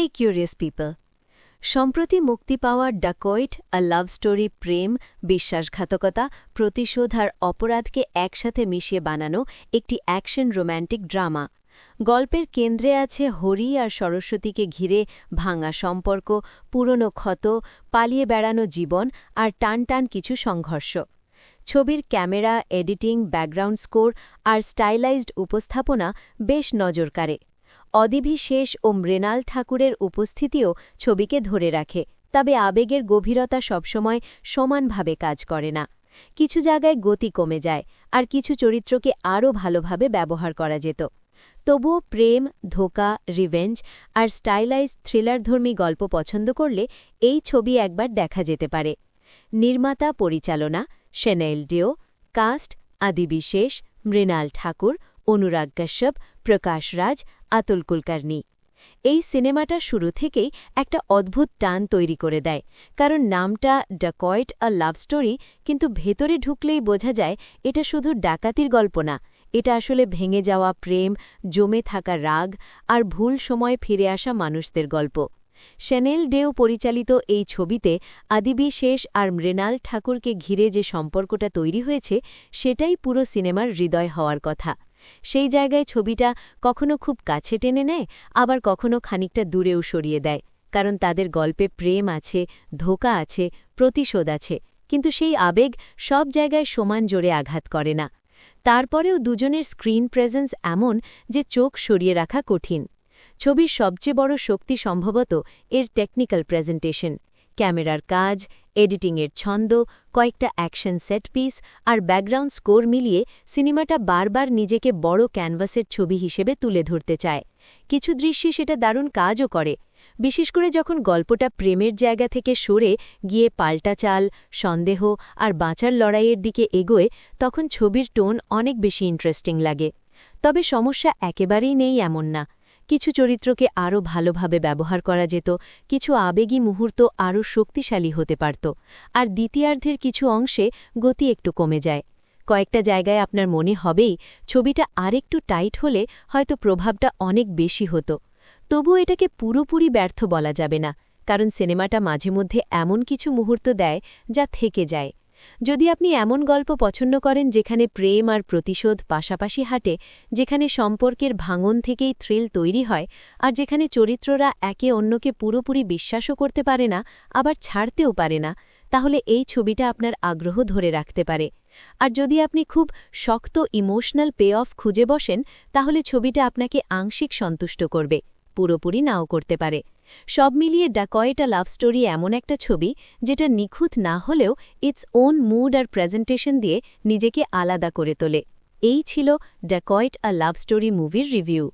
হেই curious people, সম্প্রতি মুক্তি পাওয়া ডাকয়েট আ লাভ স্টোরি প্রেম, বিশ্বাসঘাতকতা, প্রতিশোধ আর অপরাধকে একসাথে মিশিয়ে বানানো একটি অ্যাকশন রোম্যান্টিক ড্রামা। গল্পের কেন্দ্রে আছে হরি আর সরস্বতীকে ঘিরে ভাঙা সম্পর্ক, পুরনো ক্ষত, পালিয়ে বেড়ানো জীবন আর টান কিছু সংঘর্ষ। ছবির ক্যামেরা, এডিটিং, ব্যাকগ্রাউন্ড স্কোর আর স্টাইলাইজড উপস্থাপনা বেশ নজর কাড়ে। অদিভি শেষ ও মৃণাল ঠাকুরের উপস্থিতিও ছবিকে ধরে রাখে, তবে আবেগের গভীরতা সবসময় সমানভাবে কাজ করে না। কিছু জায়গায় গতি কমে যায়, আর কিছু চরিত্রকে আরও ভালোভাবে ব্যবহার করা যেত। তবুও প্রেম, ধোঁকা, রিভেঞ্জ আর স্টাইলাইজ থ্রিলারধর্মী গল্প পছন্দ করলে এই ছবি একবার দেখা যেতে পারে। নির্মাতা পরিচালনা শেনেল ডিও, কাস্ট আদিবি শেষ, মৃণাল ঠাকুর, অনুরাগ কাশ্যপ, প্রকাশ রাজ, আতুল কুলকার্নি। এই সিনেমাটা শুরু থেকেই একটা অদ্ভুত টান তৈরি করে দেয়, কারণ নামটা ডাকয়েট আ লাভ স্টোরি, কিন্তু ভেতরে ঢুকলেই বোঝা যায় এটা শুধু ডাকাতির গল্প না, এটা আসলে ভেঙে যাওয়া প্রেম, জমে থাকা রাগ আর ভুল সময়ে ফিরে আসা মানুষদের গল্প। শেনেল ডেও পরিচালিত এই ছবিতে আদিবি শেষ আর মৃণাল ঠাকুরকে ঘিরে যে সম্পর্কটা তৈরি হয়েছে, সেটাই পুরো সিনেমার হৃদয় হওয়ার কথা। সেই জায়গায় ছবিটা কখনো খুব কাছে টেনে নেয়, আবার কখনো খানিকটা দূরেও সরিয়ে দেয়, কারণ তাদের গল্পে প্রেম আছে, ধোঁকা আছে, প্রতিশোধ আছে, কিন্তু সেই আবেগ সব জায়গায় সমান জোরে আঘাত করে না। তারপরেও দুজনের স্ক্রিন প্রেজেন্স এমন যে চোখ সরিয়ে রাখা কঠিন। ছবির সবচেয়ে বড় শক্তি সম্ভবত এর টেকনিক্যাল প্রেজেন্টেশন, ক্যামেরার কাজ, এডিটিংয়ের ছন্দ, কয়েকটা অ্যাকশন সেট পিস আর ব্যাকগ্রাউন্ড স্কোর মিলিয়ে সিনেমাটা বারবার নিজেকে বড় ক্যানভাসের ছবি হিসেবে তুলে ধরতে চায়। কিছু দৃশ্যে সেটা দারুণ কাজও করে, বিশেষ করে যখন গল্পটা প্রেমের জায়গা থেকে সরে গিয়ে পাল্টা চাল, সন্দেহ আর বাঁচার লড়াইয়ের দিকে এগোয়, তখন ছবির টোন অনেক বেশি ইন্টারেস্টিং লাগে। তবে সমস্যা একেবারেই নেই এমন না। কিছু চরিত্রকে আরও ভালোভাবে ব্যবহার করা যেত, কিছু আবেগী মুহূর্ত আরও শক্তিশালী হতে পারত, আর দ্বিতীয়ার্ধের কিছু অংশে গতি একটু কমে যায়। কয়েকটা জায়গায় আপনার মনে হবেই ছবিটা আরেকটু টাইট হলে হয়তো প্রভাবটা অনেক বেশি হতো। তবুও এটাকে পুরোপুরি ব্যর্থ বলা যাবে না, কারণ সিনেমাটা মাঝে মধ্যে এমন কিছু মুহূর্ত দেয় যা থেকে যায়। যদি আপনি এমন গল্প পছন্দ করেন যেখানে প্রেম আর প্রতিশোধ পাশাপাশি হাঁটে, যেখানে সম্পর্কের ভাঙন থেকেই থ্রিল তৈরি হয়, আর যেখানে চরিত্ররা একে অন্যকে পুরোপুরি বিশ্বাসও করতে পারে না, আবার ছাড়তেও পারে না, তাহলে এই ছবিটা আপনার আগ্রহ ধরে রাখতে পারে। আর যদি আপনি খুব শক্ত ইমোশনাল পে অফ খুঁজে বসেন, তাহলে ছবিটা আপনাকে আংশিক সন্তুষ্ট করবে, পুরোপুরি নাও করতে পারে। সব মিলিয়ে ডাকয়েট আ লাভ স্টোরি এমন একটা ছবি যেটা নিখুঁত না হলেও ইটস ওন মুড আর প্রেজেন্টেশন দিয়ে নিজেকে আলাদা করে তোলে। এই ছিল ডাকয়েট আ লাভ স্টোরি মুভির রিভিউ।